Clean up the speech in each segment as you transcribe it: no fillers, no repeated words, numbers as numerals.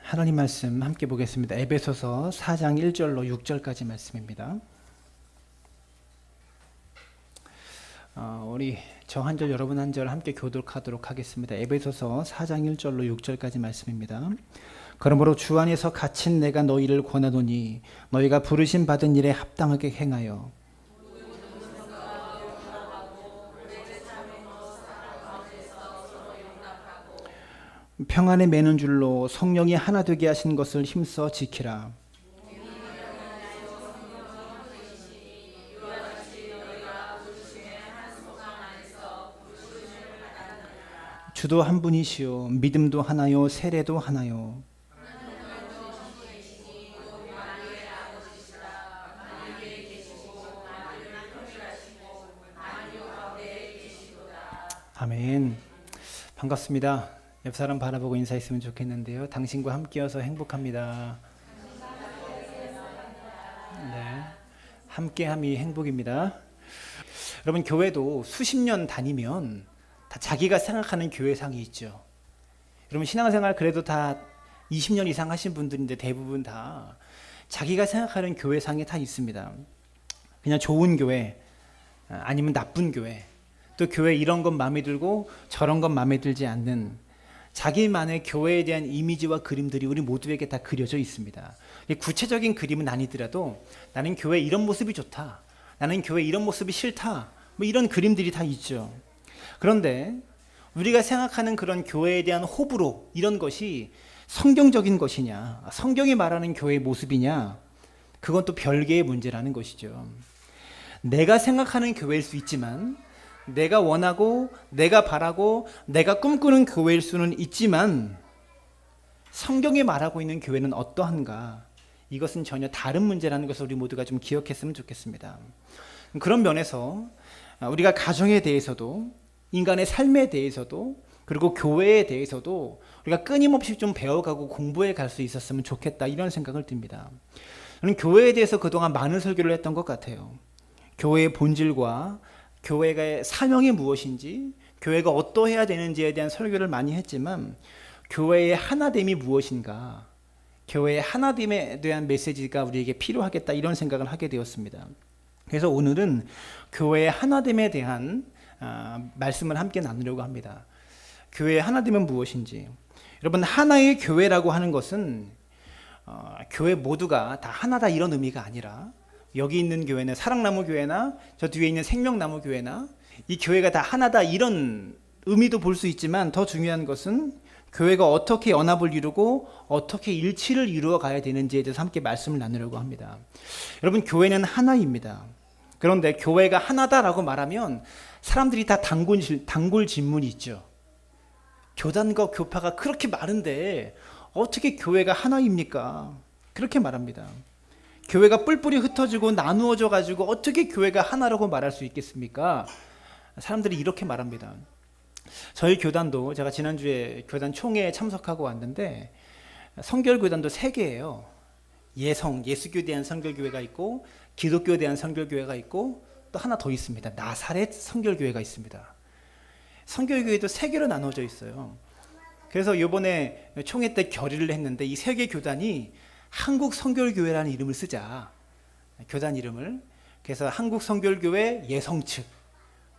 하나님 말씀 함께 보겠습니다. 에베소서 4장 1절로 6절까지 말씀입니다. 우리 저 한 절 여러분 한 절 함께 교독하도록 하겠습니다. 에베소서 4장 1절로 6절까지 말씀입니다. 그러므로 주 안에서 갇힌 내가 너희를 권하노니 너희가 부르심 받은 일에 합당하게 행하여 평안에 매는 줄로 성령이 하나 되게 하신 것을 힘써 지키라. 주도 한 분이시요 믿음도 하나요 세례도 하나요. 아멘. 반갑습니다. 옆 사람 바라보고 인사했으면 좋겠는데요. 당신과 함께여서 행복합니다. 네, 함께함이 행복입니다. 여러분, 교회도 수십 년 다니면 다 자기가 생각하는 교회상이 있죠. 여러분, 신앙생활 그래도 다 20년 이상 하신 분들인데 대부분 다 자기가 생각하는 교회상이 다 있습니다. 그냥 좋은 교회, 아니면 나쁜 교회, 또 교회 이런 건 마음에 들고 저런 건 마음에 들지 않는 자기만의 교회에 대한 이미지와 그림들이 우리 모두에게 다 그려져 있습니다. 구체적인 그림은 아니더라도 나는 교회 이런 모습이 좋다, 나는 교회 이런 모습이 싫다, 뭐 이런 그림들이 다 있죠. 그런데 우리가 생각하는 그런 교회에 대한 호불호, 이런 것이 성경적인 것이냐, 성경이 말하는 교회의 모습이냐, 그건 또 별개의 문제라는 것이죠. 내가 생각하는 교회일 수 있지만, 내가 원하고 내가 바라고 내가 꿈꾸는 교회일 수는 있지만, 성경이 말하고 있는 교회는 어떠한가, 이것은 전혀 다른 문제라는 것을 우리 모두가 좀 기억했으면 좋겠습니다. 그런 면에서 우리가 가정에 대해서도, 인간의 삶에 대해서도, 그리고 교회에 대해서도 우리가 끊임없이 좀 배워가고 공부해 갈 수 있었으면 좋겠다, 이런 생각을 듭니다. 저는 교회에 대해서 그동안 많은 설교를 했던 것 같아요. 교회의 본질과 교회의 사명이 무엇인지, 교회가 어떠해야 되는지에 대한 설교를 많이 했지만, 교회의 하나됨이 무엇인가, 교회의 하나됨에 대한 메시지가 우리에게 필요하겠다, 이런 생각을 하게 되었습니다. 그래서 오늘은 교회의 하나됨에 대한 말씀을 함께 나누려고 합니다. 교회의 하나됨은 무엇인지. 여러분, 하나의 교회라고 하는 것은 교회 모두가 다 하나다, 이런 의미가 아니라, 여기 있는 교회는 사랑나무 교회나 저 뒤에 있는 생명나무 교회나 이 교회가 다 하나다, 이런 의미도 볼 수 있지만, 더 중요한 것은 교회가 어떻게 연합을 이루고 어떻게 일치를 이루어 가야 되는지에 대해서 함께 말씀을 나누려고 합니다. 여러분, 교회는 하나입니다. 그런데 교회가 하나다라고 말하면 사람들이 다 단골 질문이 있죠. 교단과 교파가 그렇게 많은데 어떻게 교회가 하나입니까? 그렇게 말합니다. 교회가 뿔뿔이 흩어지고 나누어져 가지고 어떻게 교회가 하나라고 말할 수 있겠습니까? 사람들이 이렇게 말합니다. 저희 교단도, 제가 지난주에 교단 총회에 참석하고 왔는데, 성결교단도 3개예요. 예수교에 대한 성결교회가 있고, 기독교에 대한 성결교회가 있고, 또 하나 더 있습니다. 나사렛 성결교회가 있습니다. 성결교회도 3개로 나눠져 있어요. 그래서 이번에 총회 때 결의를 했는데, 이 3개 교단이 한국 성결교회라는 이름을 쓰자, 교단 이름을. 그래서 한국 성결교회 예성 측,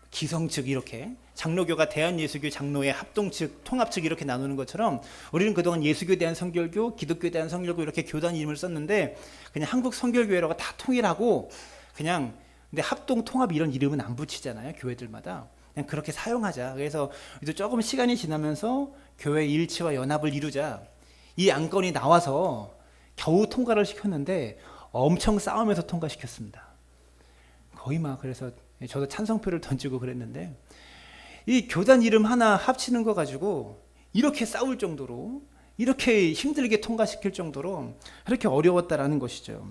기성 측, 이렇게 장로교가 대한예수교 장로회 합동 측, 통합 측, 이렇게 나누는 것처럼 우리는 그동안 예수교에 대한 성결교, 기독교에 대한 성결교, 이렇게 교단 이름을 썼는데, 그냥 한국 성결교회라고 다 통일하고, 그냥, 근데 합동 통합 이런 이름은 안 붙이잖아요, 교회들마다. 그냥 그렇게 사용하자. 그래서 이제 조금 시간이 지나면서 교회 일치와 연합을 이루자, 이 안건이 나와서 겨우 통과를 시켰는데 엄청 싸우면서 통과시켰습니다. 거의 막, 그래서 저도 찬성표를 던지고 그랬는데, 이 교단 이름 하나 합치는 거 가지고 이렇게 싸울 정도로, 이렇게 힘들게 통과시킬 정도로 그렇게 어려웠다라는 것이죠.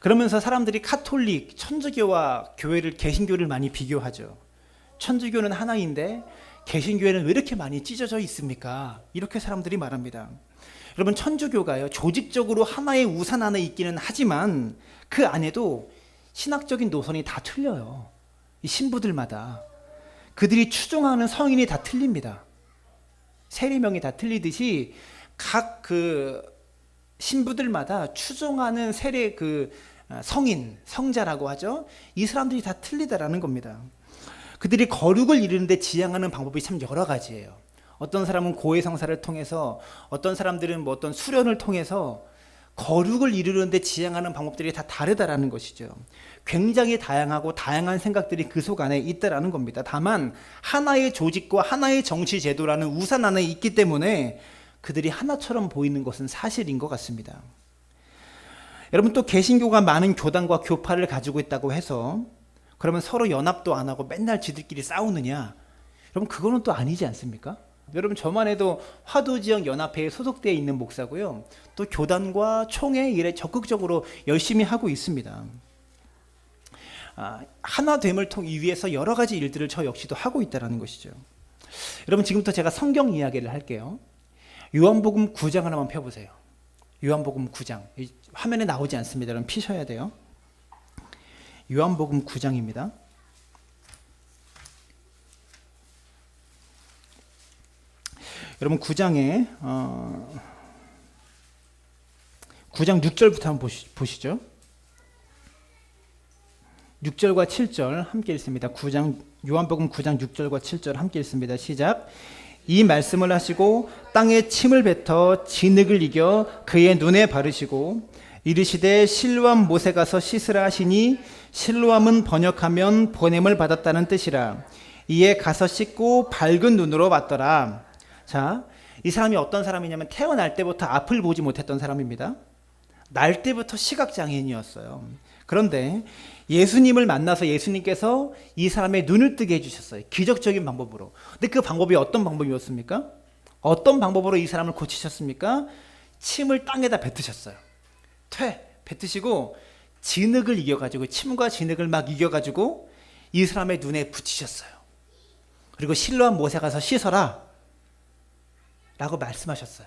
그러면서 사람들이 카톨릭, 천주교와 개신교를 많이 비교하죠. 천주교는 하나인데 개신교회는 왜 이렇게 많이 찢어져 있습니까? 이렇게 사람들이 말합니다. 여러분, 천주교가요, 조직적으로 하나의 우산 안에 있기는 하지만 그 안에도 신학적인 노선이 다 틀려요. 이 신부들마다 그들이 추종하는 성인이 다 틀립니다. 세리명이 다 틀리듯이 각 그 신부들마다 추종하는 세례 그 성인, 성자라고 하죠. 이 사람들이 다 틀리다라는 겁니다. 그들이 거룩을 이루는데 지향하는 방법이 참 여러 가지예요. 어떤 사람은 고해성사를 통해서, 어떤 사람들은 뭐 어떤 수련을 통해서 거룩을 이루는데 지향하는 방법들이 다 다르다라는 것이죠. 굉장히 다양하고 다양한 생각들이 그 속 안에 있다라는 겁니다. 다만 하나의 조직과 하나의 정치 제도라는 우산 안에 있기 때문에 그들이 하나처럼 보이는 것은 사실인 것 같습니다. 여러분, 또 개신교가 많은 교단과 교파를 가지고 있다고 해서 그러면 서로 연합도 안 하고 맨날 지들끼리 싸우느냐? 여러분, 그거는 또 아니지 않습니까? 여러분, 저만 해도 화도지역 연합회에 소속되어 있는 목사고요. 또 교단과 총회 일에 적극적으로 열심히 하고 있습니다. 하나됨을 위해서 여러 가지 일들을 저 역시도 하고 있다는 것이죠. 여러분, 지금부터 제가 성경 이야기를 할게요. 요한복음 9장 하나만 펴보세요. 요한복음 9장. 화면에 나오지 않습니다. 여러분, 피셔야 돼요. 요한복음 9장입니다. 여러분, 9장에 9장 6절부터 한번 보시죠. 6절과 7절 함께 읽습니다. 요한복음 9장 6절과 7절 함께 읽습니다. 시작. 이 말씀을 하시고 땅에 침을 뱉어 진흙을 이겨 그의 눈에 바르시고 이르시되 실로암 못에 가서 씻으라 하시니 실로암은 번역하면 보냄을 받았다는 뜻이라. 이에 가서 씻고 밝은 눈으로 봤더라. 자, 이 사람이 어떤 사람이냐면 태어날 때부터 앞을 보지 못했던 사람입니다. 날 때부터 시각장애인이었어요. 그런데 예수님을 만나서 예수님께서 이 사람의 눈을 뜨게 해주셨어요. 기적적인 방법으로. 근데 그 방법이 어떤 방법이었습니까? 어떤 방법으로 이 사람을 고치셨습니까? 침을 땅에다 뱉으셨어요. 뱉으시고 진흙을 이겨가지고, 침과 진흙을 막 이겨가지고 이 사람의 눈에 붙이셨어요. 그리고 실로암 못에 가서 씻어라 라고 말씀하셨어요.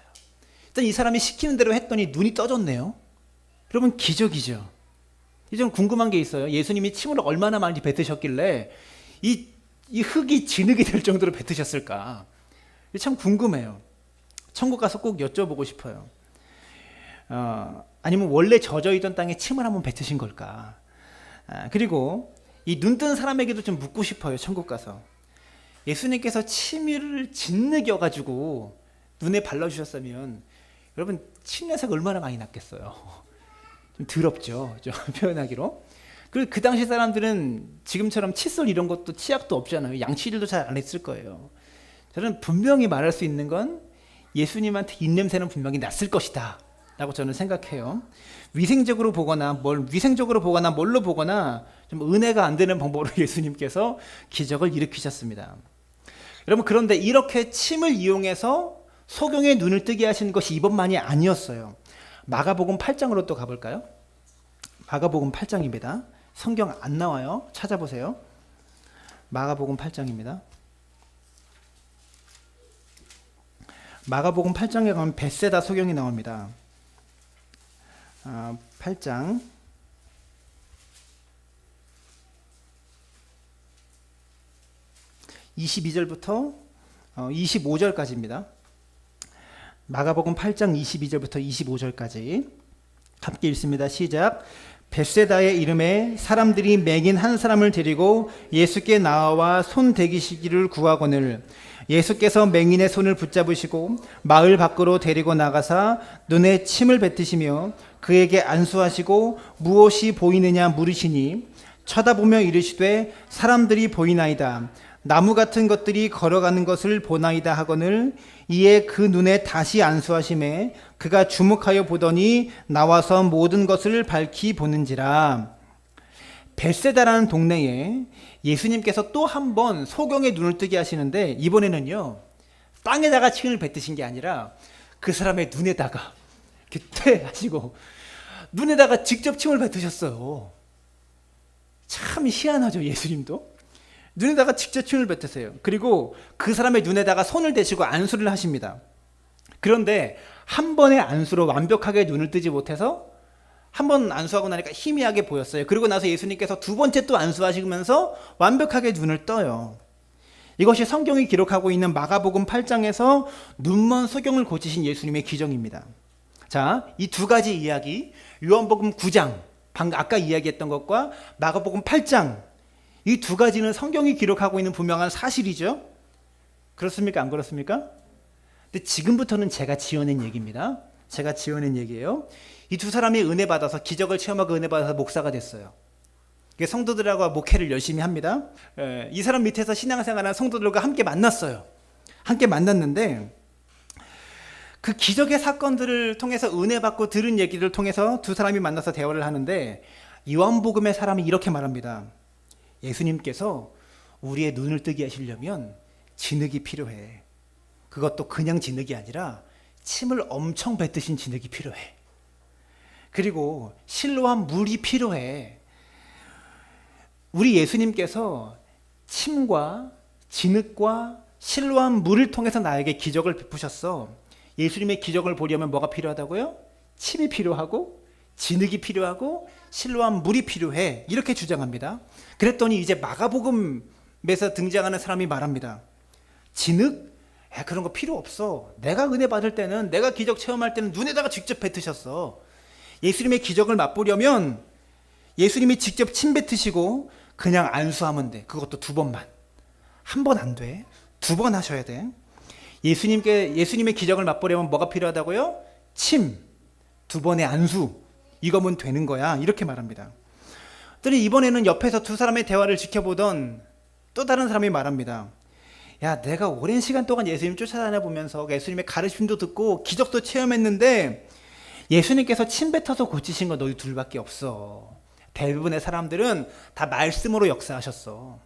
일단 이 사람이 시키는 대로 했더니 눈이 떠졌네요. 여러분, 기적이죠. 이제 좀 궁금한 게 있어요. 예수님이 침을 얼마나 많이 뱉으셨길래 이 흙이 진흙이 될 정도로 뱉으셨을까? 참 궁금해요. 천국 가서 꼭 여쭤보고 싶어요. 아니면 원래 젖어있던 땅에 침을 한번 뱉으신 걸까? 그리고 이 눈뜬 사람에게도 좀 묻고 싶어요. 천국 가서 예수님께서 침을 짓느겨가지고 눈에 발라주셨으면 여러분, 침 냄새가 얼마나 많이 났겠어요. 좀 더럽죠, 좀 표현하기로. 그리고 그 당시 사람들은 지금처럼 칫솔 이런 것도 치약도 없잖아요. 양치질도 잘 안 했을 거예요. 저는 분명히 말할 수 있는 건 예수님한테 입냄새는 분명히 났을 것이다 라고 저는 생각해요. 위생적으로 보거나 뭘로 보거나 좀 은혜가 안 되는 방법으로 예수님께서 기적을 일으키셨습니다. 여러분, 그런데 이렇게 침을 이용해서 소경의 눈을 뜨게 하신 것이 이번만이 아니었어요. 마가복음 8장으로 또 가볼까요? 마가복음 8장입니다. 성경 안 나와요. 찾아보세요. 마가복음 8장입니다. 마가복음 8장에 가면 벳세다 소경이 나옵니다. 8장 22절부터 25절까지입니다. 마가복음 8장 22절부터 25절까지 함께 읽습니다. 시작. 벳세다의 이름에 사람들이 맹인 한 사람을 데리고 예수께 나와 손 대기시기를 구하거늘 예수께서 맹인의 손을 붙잡으시고 마을 밖으로 데리고 나가사 눈에 침을 뱉으시며 그에게 안수하시고 무엇이 보이느냐 물으시니 쳐다보며 이르시되 사람들이 보이나이다. 나무 같은 것들이 걸어가는 것을 보나이다 하거늘 이에 그 눈에 다시 안수하심에 그가 주목하여 보더니 나와서 모든 것을 밝히 보는지라. 벳세다라는 동네에 예수님께서 또 한 번 소경의 눈을 뜨게 하시는데 이번에는요, 땅에다가 침을 뱉으신 게 아니라 그 사람의 눈에다가 이렇게 퇴 하시고 눈에다가 직접 침을 뱉으셨어요. 참 희한하죠. 예수님도 눈에다가 직접 침을 뱉으세요. 그리고 그 사람의 눈에다가 손을 대시고 안수를 하십니다. 그런데 한 번의 안수로 완벽하게 눈을 뜨지 못해서 한 번 안수하고 나니까 희미하게 보였어요. 그리고 나서 예수님께서 두 번째 또 안수하시면서 완벽하게 눈을 떠요. 이것이 성경이 기록하고 있는 마가복음 8장에서 눈먼 소경을 고치신 예수님의 기적입니다. 자, 이 두 가지 이야기, 요한복음 9장, 방금 아까 이야기했던 것과 마가복음 8장, 이 두 가지는 성경이 기록하고 있는 분명한 사실이죠. 그렇습니까? 안 그렇습니까? 근데 지금부터는 제가 지어낸 얘기입니다. 제가 지어낸 얘기예요. 이 두 사람이 은혜 받아서, 기적을 체험하고 은혜 받아서 목사가 됐어요. 성도들하고 목회를 열심히 합니다. 이 사람 밑에서 신앙생활하는 성도들과 함께 만났어요. 함께 만났는데 그 기적의 사건들을 통해서 은혜 받고 들은 얘기를 통해서 두 사람이 만나서 대화를 하는데 요한복음의 사람이 이렇게 말합니다. 예수님께서 우리의 눈을 뜨게 하시려면 진흙이 필요해. 그것도 그냥 진흙이 아니라 침을 엄청 뱉으신 진흙이 필요해. 그리고 실로한 물이 필요해. 우리 예수님께서 침과 진흙과 실로한 물을 통해서 나에게 기적을 베푸셨어. 예수님의 기적을 보려면 뭐가 필요하다고요? 침이 필요하고 진흙이 필요하고 실로한 물이 필요해. 이렇게 주장합니다. 그랬더니 이제 마가복음에서 등장하는 사람이 말합니다. 진흙? 그런 거 필요 없어. 내가 은혜 받을 때는, 내가 기적 체험할 때는 눈에다가 직접 뱉으셨어. 예수님의 기적을 맛보려면 예수님이 직접 침 뱉으시고 그냥 안수하면 돼. 그것도 2번만. 한 번 안 돼. 2번 하셔야 돼. 예수님의 기적을 맛보려면 뭐가 필요하다고요? 침, 2번의 안수. 이거면 되는 거야. 이렇게 말합니다. 그랬더니 이번에는 옆에서 두 사람의 대화를 지켜보던 또 다른 사람이 말합니다. 야, 내가 오랜 시간 동안 예수님 쫓아다녀보면서 예수님의 가르침도 듣고 기적도 체험했는데 예수님께서 침 뱉어서 고치신 거 너희 둘밖에 없어. 대부분의 사람들은 다 말씀으로 역사하셨어.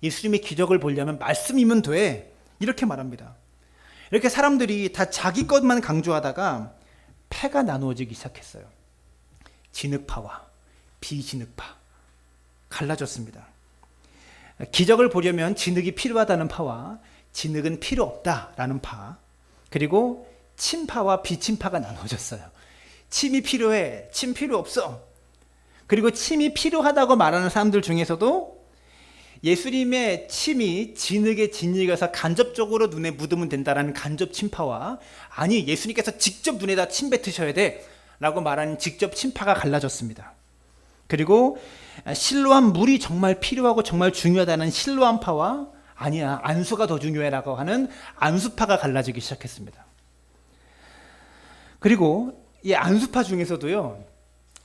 예수님의 기적을 보려면 말씀이면 돼. 이렇게 말합니다. 이렇게 사람들이 다 자기 것만 강조하다가 패가 나누어지기 시작했어요. 진흙파와 비진흙파 갈라졌습니다. 기적을 보려면 진흙이 필요하다는 파와 진흙은 필요 없다라는 파, 그리고 침파와 비침파가 나눠졌어요. 침이 필요해, 침 필요 없어. 그리고 침이 필요하다고 말하는 사람들 중에서도 예수님의 침이 진흙에 짓이가서 간접적으로 눈에 묻으면 된다라는 간접 침파와, 아니 예수님께서 직접 눈에다 침 뱉으셔야 돼 라고 말하는 직접 침파가 갈라졌습니다. 그리고 실로한 물이 정말 필요하고 정말 중요하다는 실로한 파와, 아니야 안수가 더 중요해라고 하는 안수파가 갈라지기 시작했습니다. 그리고 이 안수파 중에서도요,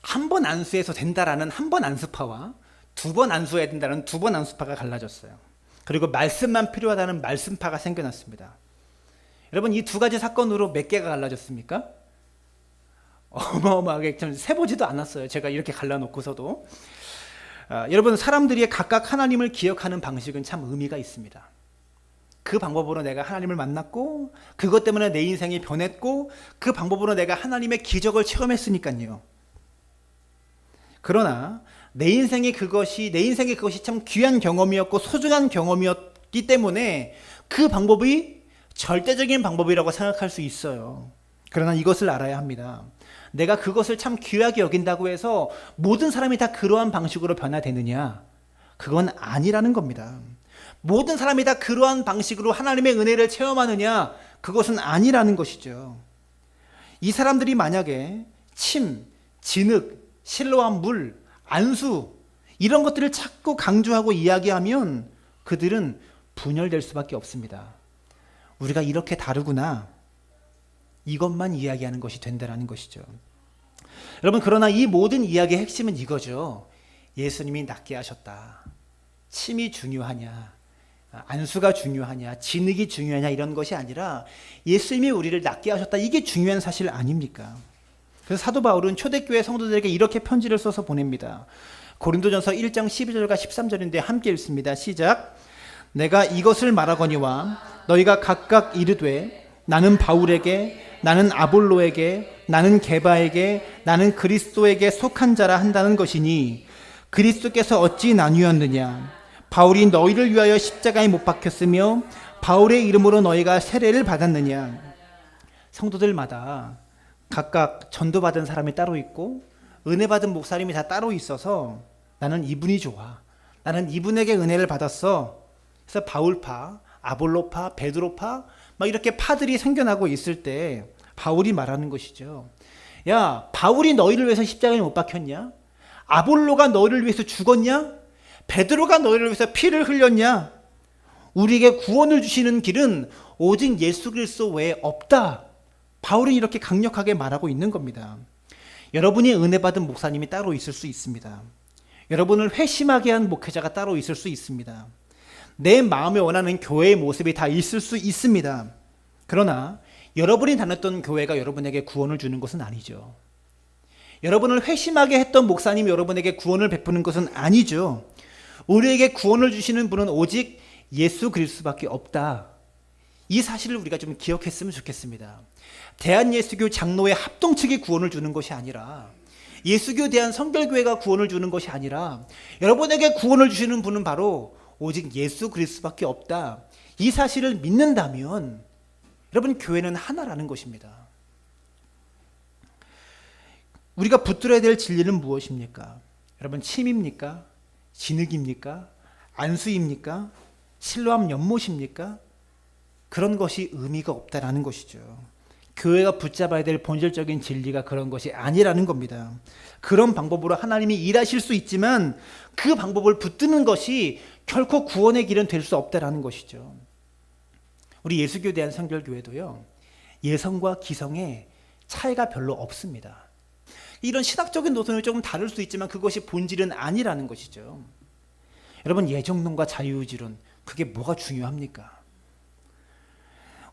한 번 안수해서 된다라는 한 번 안수파와 2번 안수해야 된다는 2번 안수파가 갈라졌어요. 그리고 말씀만 필요하다는 말씀파가 생겨났습니다. 여러분, 이 두 가지 사건으로 몇 개가 갈라졌습니까? 어마어마하게 좀 세보지도 않았어요. 제가 이렇게 갈라놓고서도. 여러분, 사람들이 각각 하나님을 기억하는 방식은 참 의미가 있습니다. 그 방법으로 내가 하나님을 만났고, 그것 때문에 내 인생이 변했고, 그 방법으로 내가 하나님의 기적을 체험했으니까요. 그러나 내 인생에 그것이 참 귀한 경험이었고 소중한 경험이었기 때문에 그 방법이 절대적인 방법이라고 생각할 수 있어요. 그러나 이것을 알아야 합니다. 내가 그것을 참 귀하게 여긴다고 해서 모든 사람이 다 그러한 방식으로 변화되느냐? 그건 아니라는 겁니다. 모든 사람이 다 그러한 방식으로 하나님의 은혜를 체험하느냐? 그것은 아니라는 것이죠. 이 사람들이 만약에 침, 진흙, 실로한 물, 안수 이런 것들을 자꾸 강조하고 이야기하면 그들은 분열될 수밖에 없습니다. 우리가 이렇게 다르구나, 이것만 이야기하는 것이 된다는 것이죠. 여러분, 그러나 이 모든 이야기의 핵심은 이거죠. 예수님이 낫게 하셨다. 침이 중요하냐, 안수가 중요하냐, 진흙이 중요하냐, 이런 것이 아니라 예수님이 우리를 낫게 하셨다. 이게 중요한 사실 아닙니까? 그래서 사도 바울은 초대교회 성도들에게 이렇게 편지를 써서 보냅니다. 고린도전서 1장 12절과 13절인데 함께 읽습니다. 시작. 내가 이것을 말하거니와 너희가 각각 이르되 나는 바울에게, 나는 아볼로에게, 나는 게바에게, 나는 그리스도에게 속한 자라 한다는 것이니 그리스도께서 어찌 나뉘었느냐? 바울이 너희를 위하여 십자가에 못 박혔으며 바울의 이름으로 너희가 세례를 받았느냐? 성도들마다 각각 전도받은 사람이 따로 있고 은혜 받은 목사님이 다 따로 있어서 나는 이분이 좋아, 나는 이분에게 은혜를 받았어. 그래서 바울파, 아볼로파, 베드로파 막 이렇게 파들이 생겨나고 있을 때 바울이 말하는 것이죠. 야, 바울이 너희를 위해서 십자가에 못 박혔냐? 아볼로가 너희를 위해서 죽었냐? 베드로가 너희를 위해서 피를 흘렸냐? 우리에게 구원을 주시는 길은 오직 예수 그리스도 외에 없다. 바울은 이렇게 강력하게 말하고 있는 겁니다. 여러분이 은혜 받은 목사님이 따로 있을 수 있습니다. 여러분을 회심하게 한 목회자가 따로 있을 수 있습니다. 내 마음에 원하는 교회의 모습이 다 있을 수 있습니다. 그러나 여러분이 다녔던 교회가 여러분에게 구원을 주는 것은 아니죠. 여러분을 회심하게 했던 목사님이 여러분에게 구원을 베푸는 것은 아니죠. 우리에게 구원을 주시는 분은 오직 예수 그리스도밖에 없다. 이 사실을 우리가 좀 기억했으면 좋겠습니다. 대한예수교 장로회 합동 측이 구원을 주는 것이 아니라, 예수교 대한성결교회가 구원을 주는 것이 아니라, 여러분에게 구원을 주시는 분은 바로 오직 예수 그리스도밖에 없다. 이 사실을 믿는다면 여러분, 교회는 하나라는 것입니다. 우리가 붙들어야 될 진리는 무엇입니까? 여러분, 침입니까? 진흙입니까? 안수입니까? 실로암 연못입니까? 그런 것이 의미가 없다라는 것이죠. 교회가 붙잡아야 될 본질적인 진리가 그런 것이 아니라는 겁니다. 그런 방법으로 하나님이 일하실 수 있지만 그 방법을 붙드는 것이 결코 구원의 길은 될 수 없다라는 것이죠. 우리 예수교 대한성결교회도요, 예성과 기성에 차이가 별로 없습니다. 이런 신학적인 노선이 조금 다를 수 있지만 그것이 본질은 아니라는 것이죠. 여러분, 예정론과 자유의지론, 그게 뭐가 중요합니까?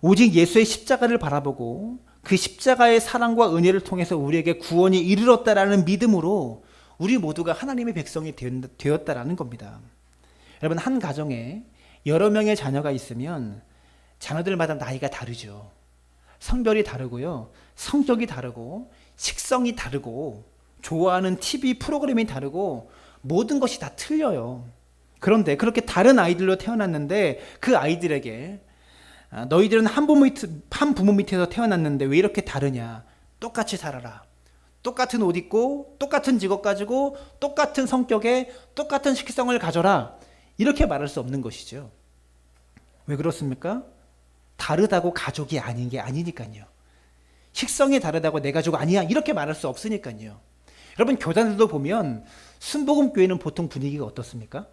오직 예수의 십자가를 바라보고 그 십자가의 사랑과 은혜를 통해서 우리에게 구원이 이르렀다라는 믿음으로 우리 모두가 하나님의 백성이 되었다라는 겁니다. 여러분, 한 가정에 여러 명의 자녀가 있으면 자녀들마다 나이가 다르죠. 성별이 다르고요, 성격이 다르고 식성이 다르고 좋아하는 TV 프로그램이 다르고 모든 것이 다 틀려요. 그런데 그렇게 다른 아이들로 태어났는데 그 아이들에게 너희들은 한 부모 밑에서 태어났는데 왜 이렇게 다르냐? 똑같이 살아라. 똑같은 옷 입고 똑같은 직업 가지고 똑같은 성격에 똑같은 식성을 가져라. 이렇게 말할 수 없는 것이죠. 왜 그렇습니까? 다르다고 가족이 아닌 게 아니니까요. 식성이 다르다고 내 가족 아니야 이렇게 말할 수 없으니까요. 여러분, 교단들도 보면 순복음교회는 보통 분위기가 어떻습니까?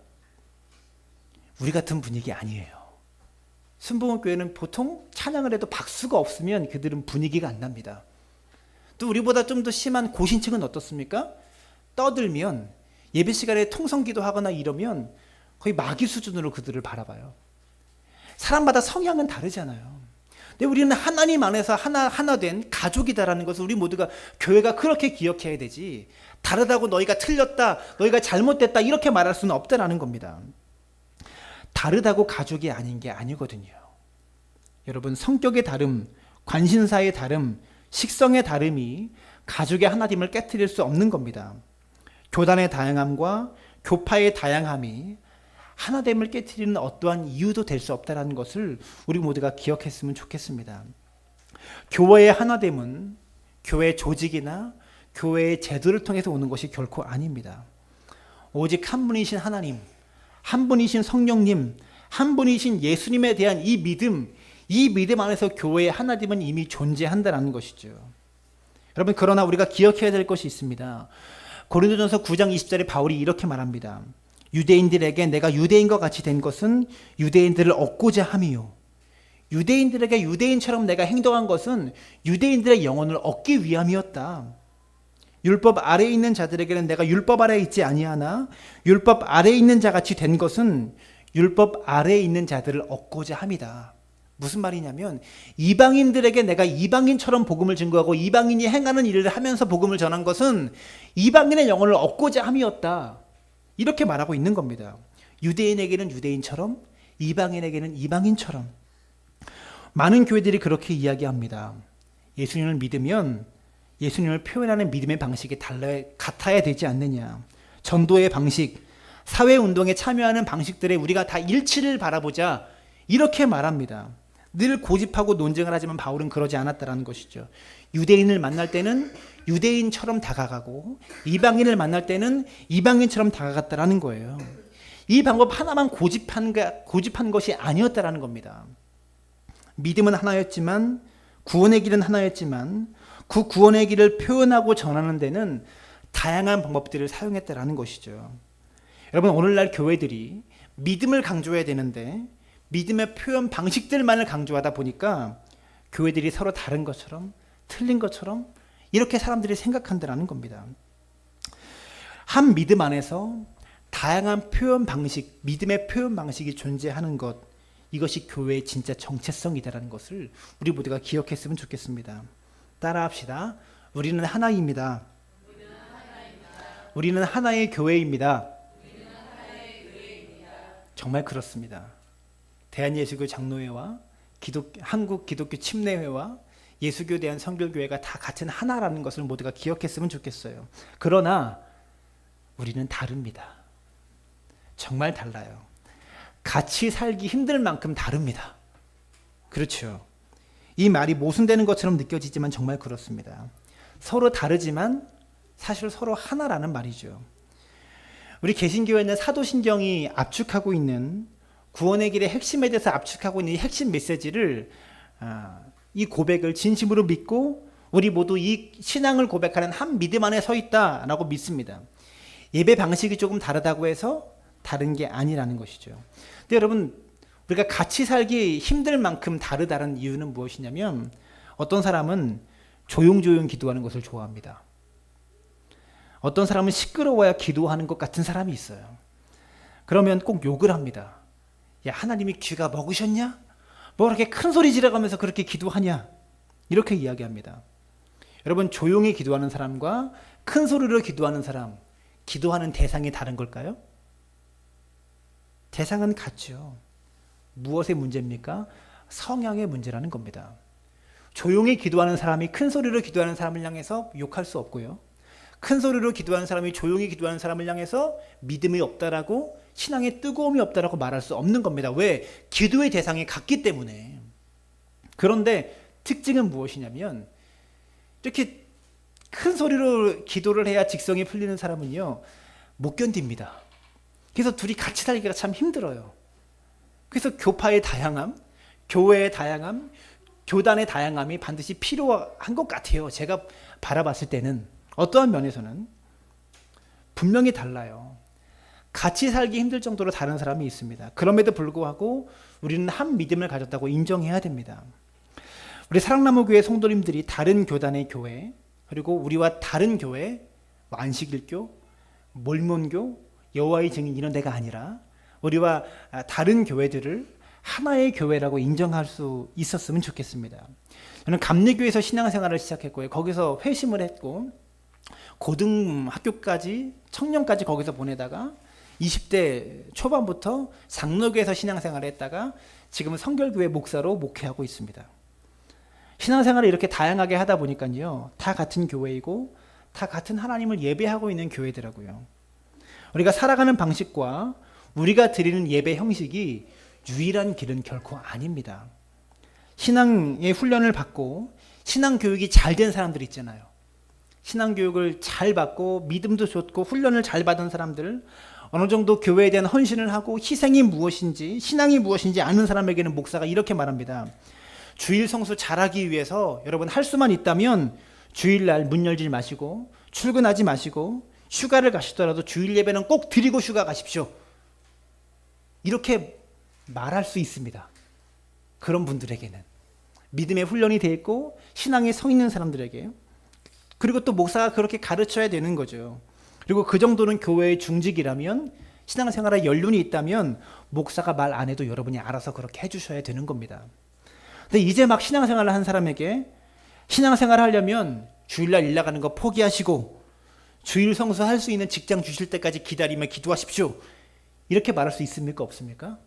우리 같은 분위기 아니에요. 순복음교회는 보통 찬양을 해도 박수가 없으면 그들은 분위기가 안 납니다. 또 우리보다 좀 더 심한 고신층은 어떻습니까? 떠들면 예배 시간에 통성기도 하거나 이러면 거의 마귀 수준으로 그들을 바라봐요. 사람마다 성향은 다르잖아요. 근데 우리는 하나님 안에서 하나 된 가족이다라는 것을 우리 모두가, 교회가 그렇게 기억해야 되지, 다르다고 너희가 틀렸다, 너희가 잘못됐다 이렇게 말할 수는 없다라는 겁니다. 다르다고 가족이 아닌 게 아니거든요. 여러분, 성격의 다름, 관심사의 다름, 식성의 다름이 가족의 하나됨을 깨트릴 수 없는 겁니다. 교단의 다양함과 교파의 다양함이 하나됨을 깨트리는 어떠한 이유도 될 수 없다는 것을 우리 모두가 기억했으면 좋겠습니다. 교회의 하나됨은 교회 조직이나 교회의 제도를 통해서 오는 것이 결코 아닙니다. 오직 한 분이신 하나님, 한 분이신 성령님, 한 분이신 예수님에 대한 이 믿음 안에서 교회의 하나됨은 이미 존재한다는 것이죠. 여러분, 그러나 우리가 기억해야 될 것이 있습니다. 고린도전서 9장 20절에 바울이 이렇게 말합니다. 유대인들에게 내가 유대인과 같이 된 것은 유대인들을 얻고자 함이요. 유대인들에게 유대인처럼 내가 행동한 것은 유대인들의 영혼을 얻기 위함이었다. 율법 아래에 있는 자들에게는 내가 율법 아래에 있지 아니하나 율법 아래에 있는 자같이 된 것은 율법 아래에 있는 자들을 얻고자 함이다. 무슨 말이냐면, 이방인들에게 내가 이방인처럼 복음을 증거하고 이방인이 행하는 일을 하면서 복음을 전한 것은 이방인의 영혼을 얻고자 함이었다. 이렇게 말하고 있는 겁니다. 유대인에게는 유대인처럼, 이방인에게는 이방인처럼. 많은 교회들이 그렇게 이야기합니다. 예수님을 믿으면 예수님을 표현하는 믿음의 방식이 같아야 되지 않느냐. 전도의 방식, 사회운동에 참여하는 방식들에 우리가 다 일치를 바라보자, 이렇게 말합니다. 늘 고집하고 논쟁을 하지만 바울은 그러지 않았다는 것이죠. 유대인을 만날 때는 유대인처럼 다가가고 이방인을 만날 때는 이방인처럼 다가갔다는 거예요. 이 방법 하나만 고집한 것이 아니었다라는 겁니다. 믿음은 하나였지만, 구원의 길은 하나였지만, 그 구원의 길을 표현하고 전하는 데는 다양한 방법들을 사용했다라는 것이죠. 여러분, 오늘날 교회들이 믿음을 강조해야 되는데 믿음의 표현 방식들만을 강조하다 보니까 교회들이 서로 다른 것처럼, 틀린 것처럼 이렇게 사람들이 생각한다는 겁니다. 한 믿음 안에서 다양한 표현 방식, 믿음의 표현 방식이 존재하는 것, 이것이 교회의 진짜 정체성이다라는 것을 우리 모두가 기억했으면 좋겠습니다. 따라합시다. 우리는 하나입니다. 우리는 하나의 교회입니다. 정말 그렇습니다. 대한예수교 장로회와 한국 기독교 침례회와 예수교 대한선교교회가 다 같은 하나라는 것을 모두가 기억했으면 좋겠어요. 그러나 우리는 다릅니다. 정말 달라요. 같이 살기 힘들 만큼 다릅니다. 그렇죠. 이 말이 모순되는 것처럼 느껴지지만 정말 그렇습니다. 서로 다르지만 사실 서로 하나라는 말이죠. 우리 개신교회는 사도신경이 압축하고 있는 구원의 길의 핵심에 대해서 압축하고 있는 이 핵심 메시지를, 이 고백을 진심으로 믿고 우리 모두 이 신앙을 고백하는 한 믿음 안에 서 있다라고 믿습니다. 예배 방식이 조금 다르다고 해서 다른 게 아니라는 것이죠. 근데 여러분, 우리가 같이 살기 힘들 만큼 다르다는 이유는 무엇이냐면, 어떤 사람은 조용조용 기도하는 것을 좋아합니다. 어떤 사람은 시끄러워야 기도하는 것 같은 사람이 있어요. 그러면 꼭 욕을 합니다. 야, 하나님이 귀가 먹으셨냐? 뭐 그렇게 큰 소리 지르면서 그렇게 기도하냐? 이렇게 이야기합니다. 여러분, 조용히 기도하는 사람과 큰 소리로 기도하는 사람, 기도하는 대상이 다른 걸까요? 대상은 같죠. 무엇의 문제입니까? 성향의 문제라는 겁니다. 조용히 기도하는 사람이 큰 소리로 기도하는 사람을 향해서 욕할 수 없고요. 큰 소리로 기도하는 사람이 조용히 기도하는 사람을 향해서 믿음이 없다라고, 신앙에 뜨거움이 없다라고 말할 수 없는 겁니다. 왜? 기도의 대상이 같기 때문에. 그런데 특징은 무엇이냐면, 이렇게 큰 소리로 기도를 해야 직성이 풀리는 사람은요, 못 견딥니다. 그래서 둘이 같이 살기가 참 힘들어요. 그래서 교파의 다양함, 교회의 다양함, 교단의 다양함이 반드시 필요한 것 같아요. 제가 바라봤을 때는 어떠한 면에서는 분명히 달라요. 같이 살기 힘들 정도로 다른 사람이 있습니다. 그럼에도 불구하고 우리는 한 믿음을 가졌다고 인정해야 됩니다. 우리 사랑나무교회 성도님들이 다른 교단의 교회, 그리고 우리와 다른 교회, 안식일교, 몰몬교, 여호와의 증인 이런 데가 아니라 우리와 다른 교회들을 하나의 교회라고 인정할 수 있었으면 좋겠습니다. 저는 감리교에서 신앙생활을 시작했고요. 거기서 회심을 했고, 고등학교까지, 청년까지 거기서 보내다가 20대 초반부터 장로교에서 신앙생활을 했다가 지금은 성결교회 목사로 목회하고 있습니다. 신앙생활을 이렇게 다양하게 하다 보니까요, 다 같은 교회이고 다 같은 하나님을 예배하고 있는 교회더라고요. 우리가 살아가는 방식과 우리가 드리는 예배 형식이 유일한 길은 결코 아닙니다. 신앙의 훈련을 받고 신앙 교육이 잘 된 사람들 있잖아요. 신앙 교육을 잘 받고 믿음도 좋고 훈련을 잘 받은 사람들, 어느 정도 교회에 대한 헌신을 하고 희생이 무엇인지, 신앙이 무엇인지 아는 사람에게는 목사가 이렇게 말합니다. 주일 성수 잘하기 위해서 여러분 할 수만 있다면 주일날 문 열지 마시고 출근하지 마시고 휴가를 가시더라도 주일 예배는 꼭 드리고 휴가 가십시오. 이렇게 말할 수 있습니다. 그런 분들에게는 믿음의 훈련이 되어 있고 신앙에 서 있는 사람들에게, 그리고 또 목사가 그렇게 가르쳐야 되는 거죠. 그리고 그 정도는 교회의 중직이라면, 신앙생활에 연륜이 있다면 목사가 말 안 해도 여러분이 알아서 그렇게 해주셔야 되는 겁니다. 근데 이제 막 신앙생활을 한 사람에게 신앙생활을 하려면 주일날 일 나가는 거 포기하시고 주일 성수할 수 있는 직장 주실 때까지 기다리며 기도하십시오. 이렇게 말할 수 있습니까? 없습니까?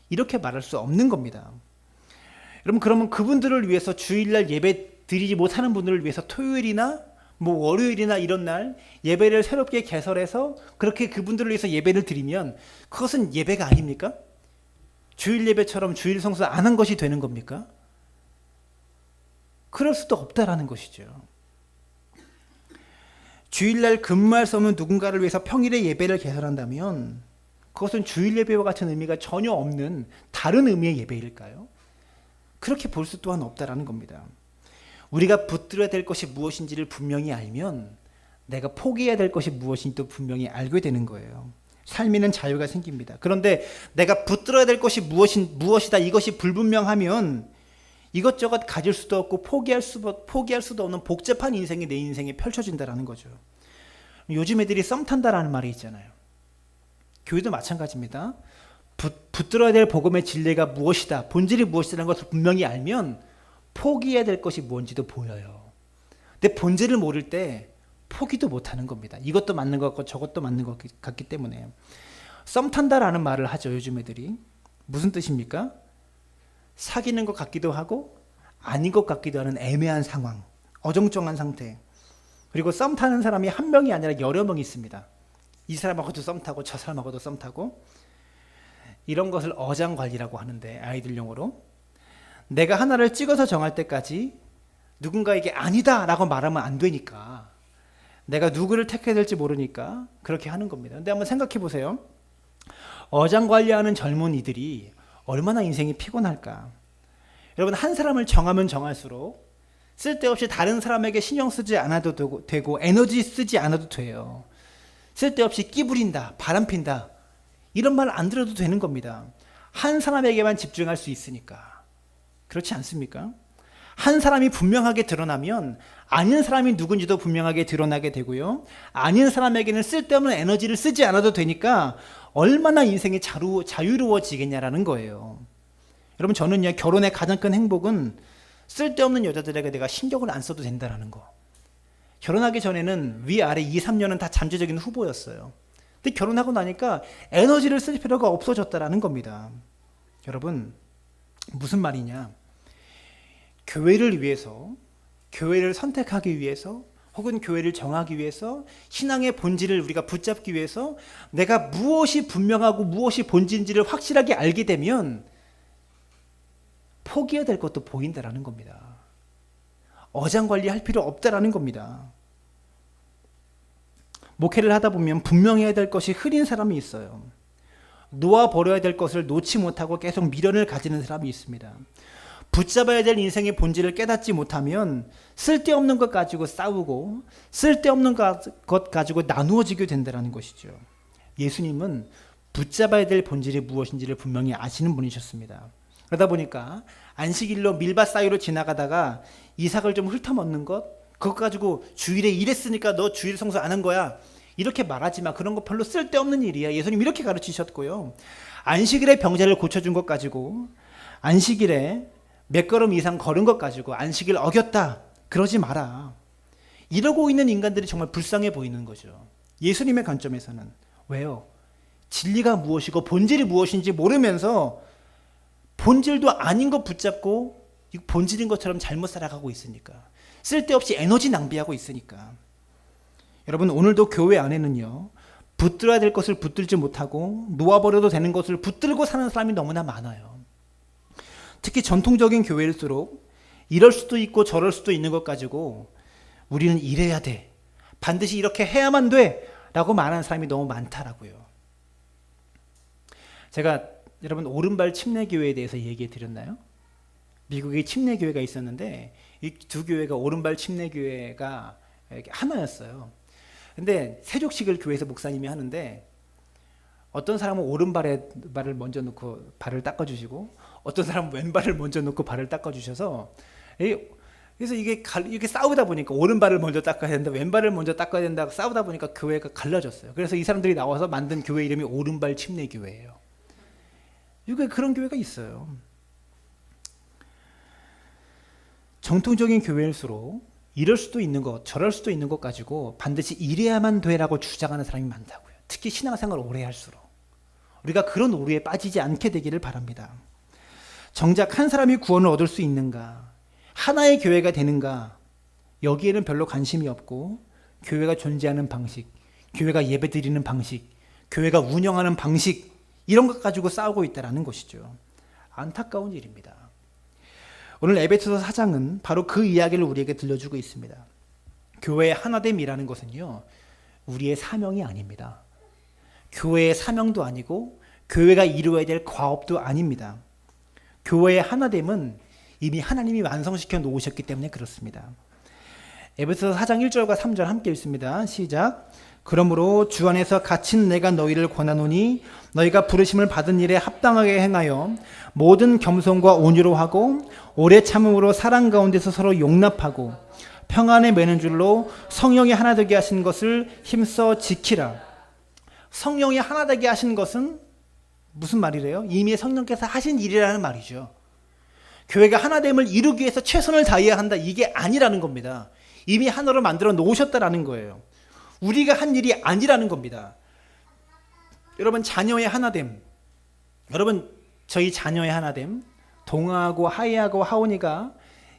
이렇게 말할 수 없는 겁니다. 여러분, 그러면 그분들을 위해서 주일날 예배 드리지 못하는 분들을 위해서 토요일이나 뭐 월요일이나 이런 날 예배를 새롭게 개설해서 그렇게 그분들을 위해서 예배를 드리면 그것은 예배가 아닙니까? 주일 예배처럼 주일 성수 안 한 것이 되는 겁니까? 그럴 수도 없다라는 것이죠. 주일날 근무할 수 없는 누군가를 위해서 평일에 예배를 개설한다면 그것은 주일 예배와 같은 의미가 전혀 없는 다른 의미의 예배일까요? 그렇게 볼 수 또한 없다라는 겁니다. 우리가 붙들어야 될 것이 무엇인지를 분명히 알면 내가 포기해야 될 것이 무엇인지도 분명히 알게 되는 거예요. 삶에는 자유가 생깁니다. 그런데 내가 붙들어야 될 것이 무엇이다, 이것이 불분명하면 이것저것 가질 수도 없고 포기할 수도 없는 복잡한 인생이 내 인생에 펼쳐진다라는 거죠. 요즘 애들이 썸 탄다라는 말이 있잖아요. 교회도 마찬가지입니다. 붙들어야 될 복음의 진리가 무엇이다, 본질이 무엇이라는 것을 분명히 알면 포기해야 될 것이 뭔지도 보여요. 근데 본질을 모를 때 포기도 못하는 겁니다. 이것도 맞는 것 같고 저것도 맞는 것 같기 때문에. 썸 탄다라는 말을 하죠, 요즘 애들이. 무슨 뜻입니까? 사귀는 것 같기도 하고 아닌 것 같기도 하는 애매한 상황, 어정쩡한 상태. 그리고 썸 타는 사람이 한 명이 아니라 여러 명 있습니다. 이 사람하고도 썸 타고 저 사람하고도 썸 타고. 이런 것을 어장관리라고 하는데, 아이들 용어로. 내가 하나를 찍어서 정할 때까지 누군가에게 아니다 라고 말하면 안 되니까, 내가 누구를 택해야 될지 모르니까 그렇게 하는 겁니다. 근데 한번 생각해 보세요. 어장관리하는 젊은이들이 얼마나 인생이 피곤할까. 여러분, 한 사람을 정하면 정할수록 쓸데없이 다른 사람에게 신경 쓰지 않아도 되고 에너지 쓰지 않아도 돼요. 쓸데없이 끼부린다, 바람핀다, 이런 말 안 들어도 되는 겁니다. 한 사람에게만 집중할 수 있으니까. 그렇지 않습니까? 한 사람이 분명하게 드러나면 아닌 사람이 누군지도 분명하게 드러나게 되고요. 아닌 사람에게는 쓸데없는 에너지를 쓰지 않아도 되니까 얼마나 인생이 자유로워지겠냐라는 거예요. 여러분, 저는요, 결혼의 가장 큰 행복은 쓸데없는 여자들에게 내가 신경을 안 써도 된다는 거. 결혼하기 전에는 위아래 2, 3년은 다 잠재적인 후보였어요. 근데 결혼하고 나니까 에너지를 쓸 필요가 없어졌다는 겁니다. 여러분, 무슨 말이냐? 교회를 위해서, 교회를 선택하기 위해서, 혹은 교회를 정하기 위해서, 신앙의 본질을 우리가 붙잡기 위해서 내가 무엇이 분명하고 무엇이 본질인지를 확실하게 알게 되면 포기해야 될 것도 보인다라는 겁니다. 어장관리할 필요 없다라는 겁니다. 목회를 하다 보면 분명해야 될 것이 흐린 사람이 있어요. 놓아버려야 될 것을 놓지 못하고 계속 미련을 가지는 사람이 있습니다. 붙잡아야 될 인생의 본질을 깨닫지 못하면 쓸데없는 것 가지고 싸우고 쓸데없는 것 가지고 나누어지게 된다는 것이죠. 예수님은 붙잡아야 될 본질이 무엇인지를 분명히 아시는 분이셨습니다. 그러다 보니까 안식일로 밀밭 사이로 지나가다가 이삭을 좀 훑어먹는 것, 그것 가지고 주일에 일했으니까 너 주일 성수 안 한 거야, 이렇게 말하지 마. 그런 거 별로 쓸데없는 일이야. 예수님 이렇게 가르치셨고요. 안식일에 병자를 고쳐준 것 가지고, 안식일에 몇 걸음 이상 걸은 것 가지고 안식일 어겼다, 그러지 마라. 이러고 있는 인간들이 정말 불쌍해 보이는 거죠. 예수님의 관점에서는. 왜요? 진리가 무엇이고 본질이 무엇인지 모르면서 본질도 아닌 것 붙잡고 본질인 것처럼 잘못 살아가고 있으니까. 쓸데없이 에너지 낭비하고 있으니까. 여러분, 오늘도 교회 안에는요, 붙들어야 될 것을 붙들지 못하고 놓아버려도 되는 것을 붙들고 사는 사람이 너무나 많아요. 특히 전통적인 교회일수록 이럴 수도 있고 저럴 수도 있는 것 가지고 우리는 이래야 돼, 반드시 이렇게 해야만 돼 라고 말하는 사람이 너무 많다라고요. 제가 여러분 오른발 침례교회에 대해서 얘기해 드렸나요? 미국에 침례교회가 있었는데 이 두 교회가 오른발 침례교회가 하나였어요. 근데 세족식을 교회에서 목사님이 하는데 어떤 사람은 오른발에 발을 먼저 놓고 발을 닦아주시고 어떤 사람은 왼발을 먼저 놓고 발을 닦아주셔서, 그래서 이게 싸우다 보니까 오른발을 먼저 닦아야 된다, 왼발을 먼저 닦아야 된다 싸우다 보니까 교회가 갈라졌어요. 그래서 이 사람들이 나와서 만든 교회 이름이 오른발 침례교회예요. 이게 그런 교회가 있어요. 정통적인 교회일수록 이럴 수도 있는 것, 저럴 수도 있는 것 가지고 반드시 이래야만 돼라고 주장하는 사람이 많다고요. 특히 신앙생활을 오래 할수록. 우리가 그런 오류에 빠지지 않게 되기를 바랍니다. 정작 한 사람이 구원을 얻을 수 있는가, 하나의 교회가 되는가, 여기에는 별로 관심이 없고 교회가 존재하는 방식, 교회가 예배드리는 방식, 교회가 운영하는 방식, 이런 것 가지고 싸우고 있다는 것이죠. 안타까운 일입니다. 오늘 에베소서 4장은 바로 그 이야기를 우리에게 들려주고 있습니다. 교회의 하나됨이라는 것은요, 우리의 사명이 아닙니다. 교회의 사명도 아니고 교회가 이루어야 될 과업도 아닙니다. 교회의 하나됨은 이미 하나님이 완성시켜 놓으셨기 때문에 그렇습니다. 에베소서 4장 1절과 3절 함께 읽습니다. 시작. 그러므로 주 안에서 갇힌 내가 너희를 권하노니 너희가 부르심을 받은 일에 합당하게 행하여 모든 겸손과 온유로 하고 오래 참음으로 사랑 가운데서 서로 용납하고 평안에 매는 줄로 성령이 하나 되게 하신 것을 힘써 지키라. 성령이 하나 되게 하신 것은 무슨 말이래요? 이미 성령께서 하신 일이라는 말이죠. 교회가 하나됨을 이루기 위해서 최선을 다해야 한다, 이게 아니라는 겁니다. 이미 하나로 만들어 놓으셨다라는 거예요. 우리가 한 일이 아니라는 겁니다. 여러분, 자녀의 하나됨, 여러분 저희 자녀의 하나됨, 동아하고 하이하고 하온이가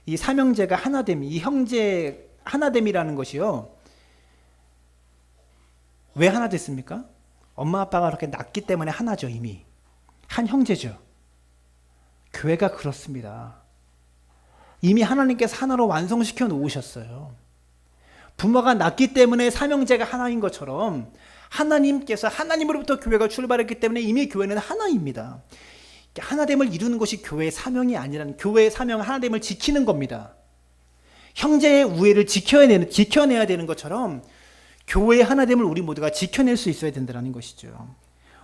이 삼형제가 하나됨, 이 형제 하나됨이라는 것이요, 왜 하나 됐습니까? 엄마 아빠가 그렇게 낳기 때문에 하나죠. 이미 한 형제죠. 교회가 그렇습니다. 이미 하나님께서 하나로 완성시켜 놓으셨어요. 부모가 낳기 때문에 삼형제가 하나인 것처럼 하나님께서, 하나님으로부터 교회가 출발했기 때문에 이미 교회는 하나입니다. 하나됨을 이루는 것이 교회의 사명이 아니라는, 교회의 사명은 하나됨을 지키는 겁니다. 형제의 우애를 지켜내야 되는 것처럼 교회의 하나됨을 우리 모두가 지켜낼 수 있어야 된다는 것이죠.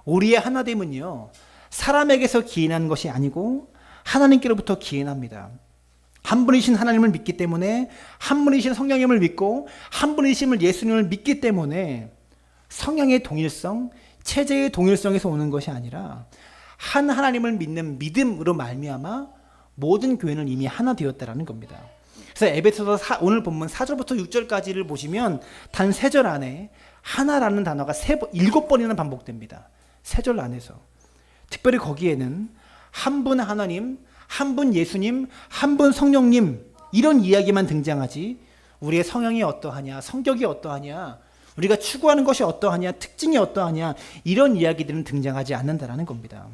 우리의 하나됨은요, 사람에게서 기인한 것이 아니고 하나님께로부터 기인합니다. 한 분이신 하나님을 믿기 때문에, 한 분이신 성령님을 믿고 한 분이신 예수님을 믿기 때문에 성향의 동일성, 체제의 동일성에서 오는 것이 아니라 한 하나님을 믿는 믿음으로 말미암아 모든 교회는 이미 하나 되었다라는 겁니다. 그래서 에베소서 오늘 본문 4절부터 6절까지를 보시면 단 3절 안에 하나라는 단어가 7번이나 반복됩니다. 3절 안에서. 특별히 거기에는 한 분 하나님, 한 분 예수님, 한 분 성령님, 이런 이야기만 등장하지 우리의 성향이 어떠하냐, 성격이 어떠하냐, 우리가 추구하는 것이 어떠하냐, 특징이 어떠하냐, 이런 이야기들은 등장하지 않는다라는 겁니다.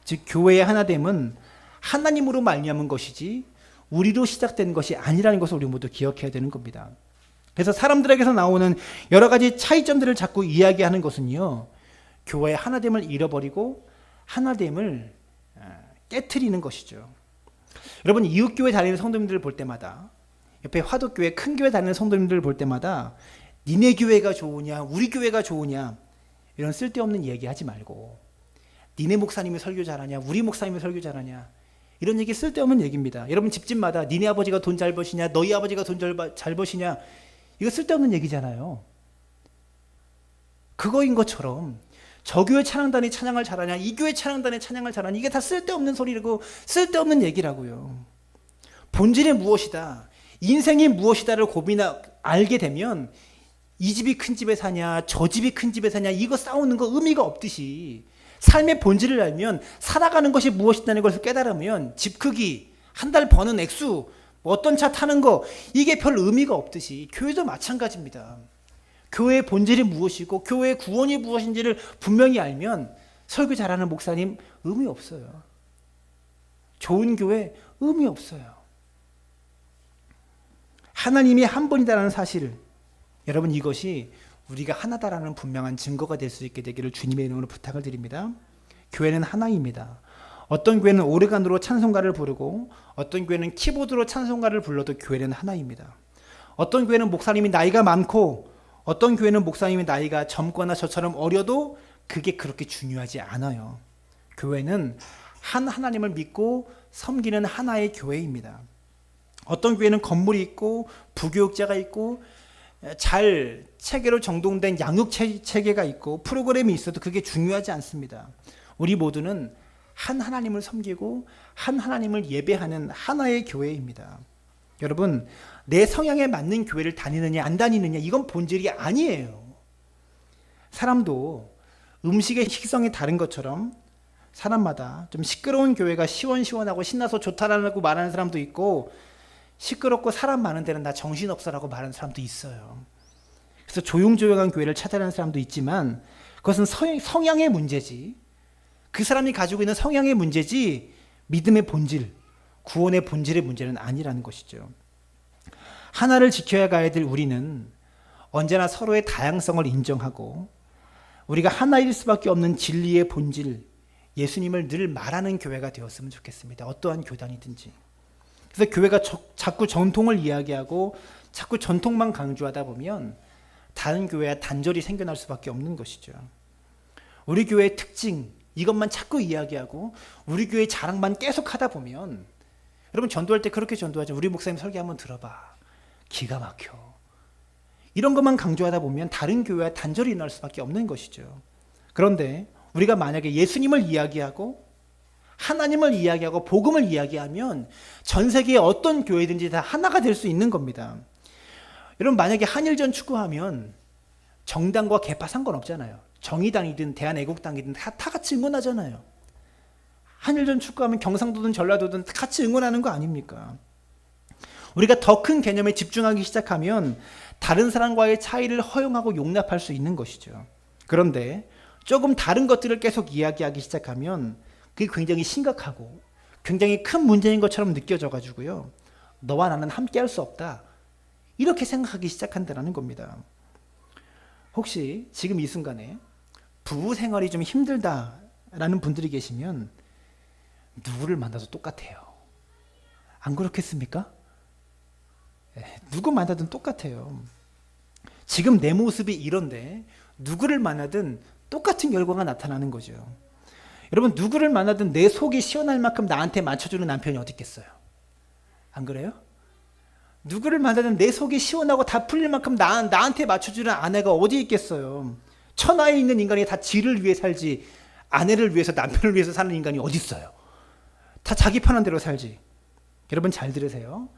즉 교회의 하나됨은 하나님으로 말미암은 것이지 우리로 시작된 것이 아니라는 것을 우리 모두 기억해야 되는 겁니다. 그래서 사람들에게서 나오는 여러 가지 차이점들을 자꾸 이야기하는 것은요, 교회의 하나됨을 잃어버리고 하나됨을 깨트리는 것이죠. 여러분, 이웃교회 다니는 성도님들을 볼 때마다, 옆에 화덕교회 큰 교회 다니는 성도님들을 볼 때마다 니네 교회가 좋으냐, 우리 교회가 좋으냐, 이런 쓸데없는 얘기하지 말고 니네 목사님이 설교 잘하냐, 우리 목사님이 설교 잘하냐, 이런 얘기 쓸데없는 얘기입니다. 여러분 집집마다 니네 아버지가 돈 잘 버시냐, 너희 아버지가 돈 잘 버시냐, 이거 쓸데없는 얘기잖아요. 그거인 것처럼 저 교회 찬양단이 찬양을 잘하냐, 이 교회 찬양단이 찬양을 잘하냐, 이게 다 쓸데없는 소리라고, 쓸데없는 얘기라고요. 본질이 무엇이다, 인생이 무엇이다를 알게 되면 이 집이 큰 집에 사냐, 저 집이 큰 집에 사냐, 이거 싸우는 거 의미가 없듯이 삶의 본질을 알면, 살아가는 것이 무엇이다는 것을 깨달으면 집 크기, 한 달 버는 액수, 어떤 차 타는 거, 이게 별 의미가 없듯이 교회도 마찬가지입니다. 교회의 본질이 무엇이고 교회의 구원이 무엇인지를 분명히 알면 설교 잘하는 목사님 의미 없어요. 좋은 교회 의미 없어요. 하나님이 한 분이다라는 사실, 여러분 이것이 우리가 하나다라는 분명한 증거가 될 수 있게 되기를 주님의 이름으로 부탁을 드립니다. 교회는 하나입니다. 어떤 교회는 오르간으로 찬송가를 부르고 어떤 교회는 키보드로 찬송가를 불러도 교회는 하나입니다. 어떤 교회는 목사님이 나이가 많고 어떤 교회는 목사님이 나이가 젊거나 저처럼 어려도 그게 그렇게 중요하지 않아요. 교회는 한 하나님을 믿고 섬기는 하나의 교회입니다. 어떤 교회는 건물이 있고 부교육자가 있고 잘 체계로 정돈된 양육 체계가 있고 프로그램이 있어도 그게 중요하지 않습니다. 우리 모두는 한 하나님을 섬기고 한 하나님을 예배하는 하나의 교회입니다. 여러분, 내 성향에 맞는 교회를 다니느냐 안 다니느냐, 이건 본질이 아니에요. 사람도 음식의 식성이 다른 것처럼 사람마다 좀 시끄러운 교회가 시원시원하고 신나서 좋다라고 말하는 사람도 있고, 시끄럽고 사람 많은 데는 나 정신없어라고 말하는 사람도 있어요. 그래서 조용조용한 교회를 찾아가는 사람도 있지만 그것은 성향의 문제지, 그 사람이 가지고 있는 성향의 문제지 믿음의 본질, 구원의 본질의 문제는 아니라는 것이죠. 하나를 지켜야 가야 될 우리는 언제나 서로의 다양성을 인정하고 우리가 하나일 수밖에 없는 진리의 본질, 예수님을 늘 말하는 교회가 되었으면 좋겠습니다. 어떠한 교단이든지. 그래서 교회가 자꾸 전통을 이야기하고 자꾸 전통만 강조하다 보면 다른 교회와 단절이 생겨날 수밖에 없는 것이죠. 우리 교회의 특징, 이것만 자꾸 이야기하고 우리 교회의 자랑만 계속 하다 보면, 여러분 전도할 때 그렇게 전도하죠. 우리 목사님 설교 한번 들어봐. 기가 막혀. 이런 것만 강조하다 보면 다른 교회와 단절이 일어날 수밖에 없는 것이죠. 그런데 우리가 만약에 예수님을 이야기하고 하나님을 이야기하고 복음을 이야기하면 전 세계의 어떤 교회든지 다 하나가 될 수 있는 겁니다. 여러분 만약에 한일전 축구하면 정당과 계파 상관없잖아요. 정의당이든 대한애국당이든 다 같이 응원하잖아요. 한일전 축구하면 경상도든 전라도든 같이 응원하는 거 아닙니까? 우리가 더 큰 개념에 집중하기 시작하면 다른 사람과의 차이를 허용하고 용납할 수 있는 것이죠. 그런데 조금 다른 것들을 계속 이야기하기 시작하면 그게 굉장히 심각하고 굉장히 큰 문제인 것처럼 느껴져 가지고요. 너와 나는 함께 할 수 없다. 이렇게 생각하기 시작한다는 겁니다. 혹시 지금 이 순간에 부부 생활이 좀 힘들다라는 분들이 계시면 누구를 만나도 똑같아요. 안 그렇겠습니까? 누구 만나든 똑같아요. 지금 내 모습이 이런데 누구를 만나든 똑같은 결과가 나타나는 거죠. 여러분 누구를 만나든 내 속이 시원할 만큼 나한테 맞춰주는 남편이 어디 있겠어요? 안 그래요? 누구를 만나든 내 속이 시원하고 다 풀릴 만큼 나한테 맞춰주는 아내가 어디 있겠어요? 천하에 있는 인간이 다 지를 위해 살지 아내를 위해서 남편을 위해서 사는 인간이 어디 있어요? 다 자기 편한 대로 살지. 여러분 잘 들으세요.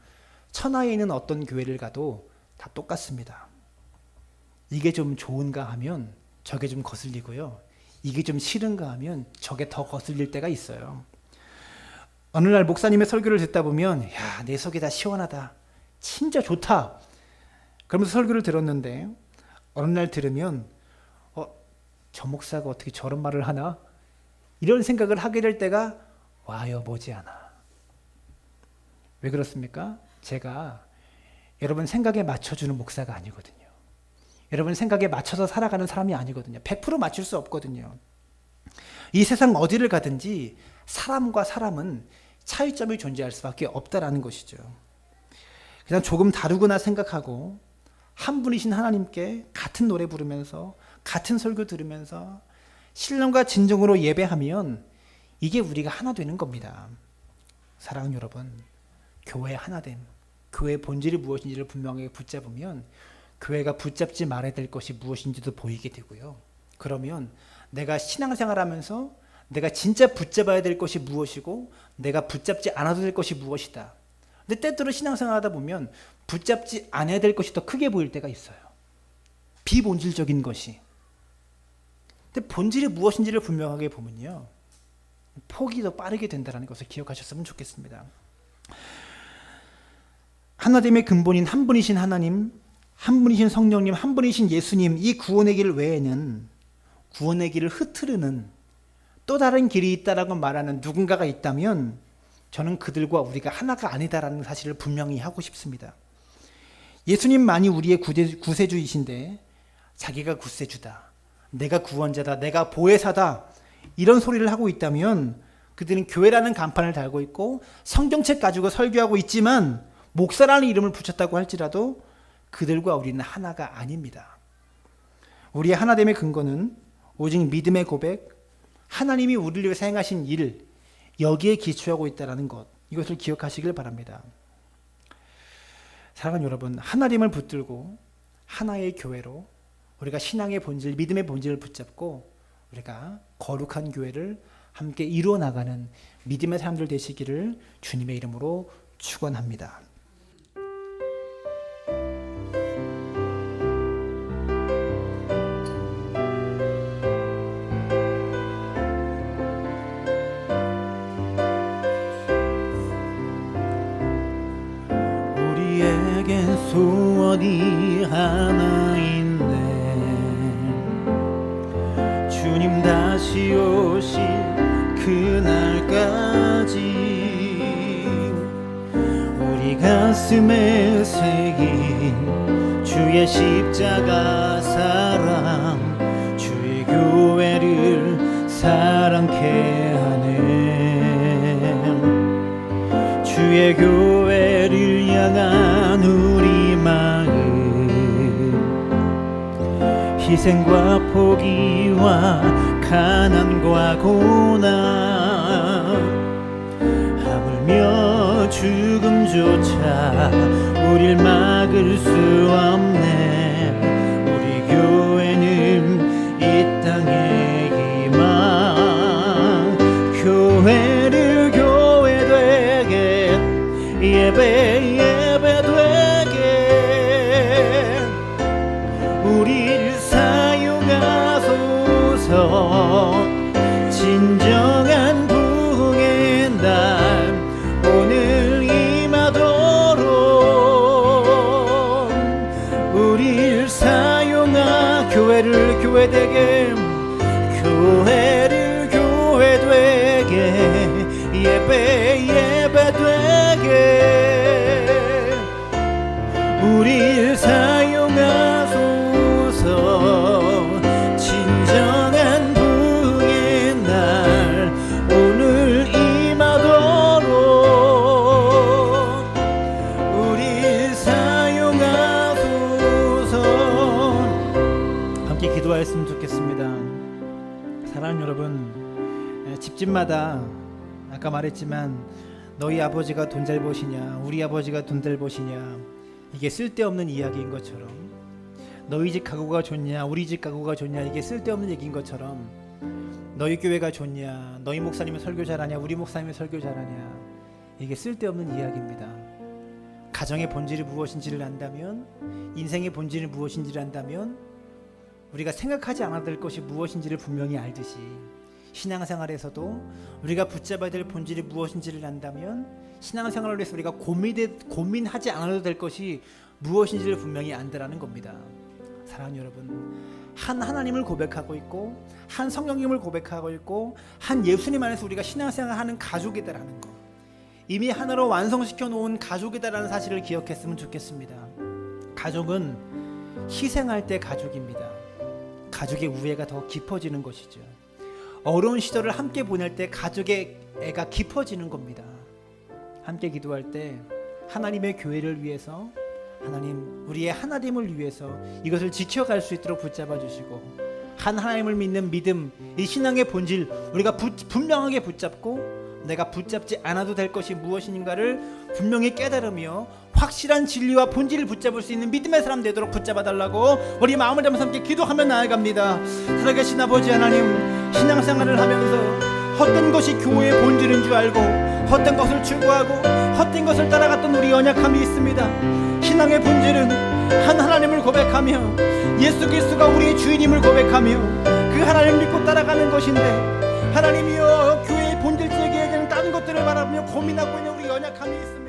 천하에 있는 어떤 교회를 가도 다 똑같습니다. 이게 좀 좋은가 하면 저게 좀 거슬리고요. 이게 좀 싫은가 하면 저게 더 거슬릴 때가 있어요. 어느 날 목사님의 설교를 듣다 보면 야, 내 속이 다 시원하다. 진짜 좋다. 그러면서 설교를 들었는데 어느 날 들으면 저 목사가 어떻게 저런 말을 하나? 이런 생각을 하게 될 때가 와요 머지않아. 왜 그렇습니까? 제가 여러분 생각에 맞춰주는 목사가 아니거든요. 여러분 생각에 맞춰서 살아가는 사람이 아니거든요. 100% 맞출 수 없거든요. 이 세상 어디를 가든지 사람과 사람은 차이점이 존재할 수밖에 없다라는 것이죠. 그냥 조금 다르구나 생각하고 한 분이신 하나님께 같은 노래 부르면서 같은 설교 들으면서 신령과 진정으로 예배하면 이게 우리가 하나 되는 겁니다. 사랑하는 여러분, 교회 하나됨, 교회의 본질이 무엇인지를 분명하게 붙잡으면 교회가 붙잡지 말아야 될 것이 무엇인지도 보이게 되고요. 그러면 내가 신앙생활하면서 내가 진짜 붙잡아야 될 것이 무엇이고 내가 붙잡지 않아도 될 것이 무엇이다. 근데 때때로 신앙생활하다 보면 붙잡지 않아야 될 것이 더 크게 보일 때가 있어요. 비본질적인 것이. 근데 본질이 무엇인지를 분명하게 보면요. 폭이 더 빠르게 된다는 것을 기억하셨으면 좋겠습니다. 하나됨의 근본인 한 분이신 하나님, 한 분이신 성령님, 한 분이신 예수님, 이 구원의 길 외에는 구원의 길을 흐트르는 또 다른 길이 있다라고 말하는 누군가가 있다면 저는 그들과 우리가 하나가 아니다라는 사실을 분명히 하고 싶습니다. 예수님만이 우리의 구세주이신데 자기가 구세주다, 내가 구원자다, 내가 보혜사다 이런 소리를 하고 있다면 그들은 교회라는 간판을 달고 있고 성경책 가지고 설교하고 있지만 목사라는 이름을 붙였다고 할지라도 그들과 우리는 하나가 아닙니다. 우리의 하나됨의 근거는 오직 믿음의 고백, 하나님이 우리를 위해 행하신 일, 여기에 기초하고 있다는 것, 이것을 기억하시길 바랍니다. 사랑하는 여러분, 하나님을 붙들고 하나의 교회로 우리가 신앙의 본질, 믿음의 본질을 붙잡고 우리가 거룩한 교회를 함께 이루어 나가는 믿음의 사람들 되시기를 주님의 이름으로 축원합니다. 우리에겐 소원이 하나 있네. 주님 다시 오실 그날까지 우리 가슴에 새긴 주의 십자가 사랑, 주의 주의 교회를 향한 우리 마음, 희생과 포기와 가난과 고난, 하물며 죽음조차 우릴 막을 수 없네. 우리 교회는 이 땅의 희망, 교회를 교회 되게, 예배 되게 우릴 사용하소서. 진정한 부흥의 날 오늘 임하도록 우릴 사용하. 교회를 교회 되게, 교회를 교회 되게, 예배 되게 우릴 사용하소서. 진정한 부흥의 날 오늘 임하도록 우릴 사용하소서. 함께 기도하였으면 좋겠습니다. 사랑하는 여러분, 집집마다 아까 말했지만 너희 아버지가 돈 잘 버시냐, 우리 아버지가 돈 잘 버시냐, 이게 쓸데없는 이야기인 것처럼, 너희 집 가구가 좋냐, 우리 집 가구가 좋냐, 이게 쓸데없는 얘기인 것처럼, 너희 교회가 좋냐, 너희 목사님이 설교 잘하냐, 우리 목사님이 설교 잘하냐, 이게 쓸데없는 이야기입니다. 가정의 본질이 무엇인지를 안다면, 인생의 본질이 무엇인지를 안다면, 우리가 생각하지 않아도 될 것이 무엇인지를 분명히 알듯이 신앙생활에서도 우리가 붙잡아야 될 본질이 무엇인지를 안다면, 신앙생활을 위해서 우리가 고민하지 않아도 될 것이 무엇인지를 분명히 안다라는 겁니다. 사랑하는 여러분, 한 하나님을 고백하고 있고, 한 성령님을 고백하고 있고, 한 예수님 안에서 우리가 신앙생활하는 가족이다라는 것, 이미 하나로 완성시켜 놓은 가족이다라는 사실을 기억했으면 좋겠습니다. 가족은 희생할 때 가족입니다. 가족의 우애가 더 깊어지는 것이죠. 어려운 시절을 함께 보낼 때 가족의 애가 깊어지는 겁니다. 함께 기도할 때 하나님의 교회를 위해서, 하나님 우리의 하나님을 위해서 이것을 지켜갈 수 있도록 붙잡아 주시고, 한 하나님을 믿는 믿음, 이 신앙의 본질 우리가 분명하게 붙잡고, 내가 붙잡지 않아도 될 것이 무엇인가를 분명히 깨달으며 확실한 진리와 본질을 붙잡을 수 있는 믿음의 사람 되도록 붙잡아 달라고 우리 마음을 담아서 함께 기도하며 나아갑니다. 살아계신 아버지 하나님, 신앙생활을 하면서 헛된 것이 교회의 본질인 줄 알고 헛된 것을 추구하고 헛된 것을 따라갔던 우리 연약함이 있습니다. 신앙의 본질은 한 하나님을 고백하며 예수 그리스도가 우리의 주인임을 고백하며 그 하나님을 믿고 따라가는 것인데, 하나님이여 교회의 본질적이어야 되는 다른 것들을 바라보며 고민하고 있는 우리 연약함이 있습니다.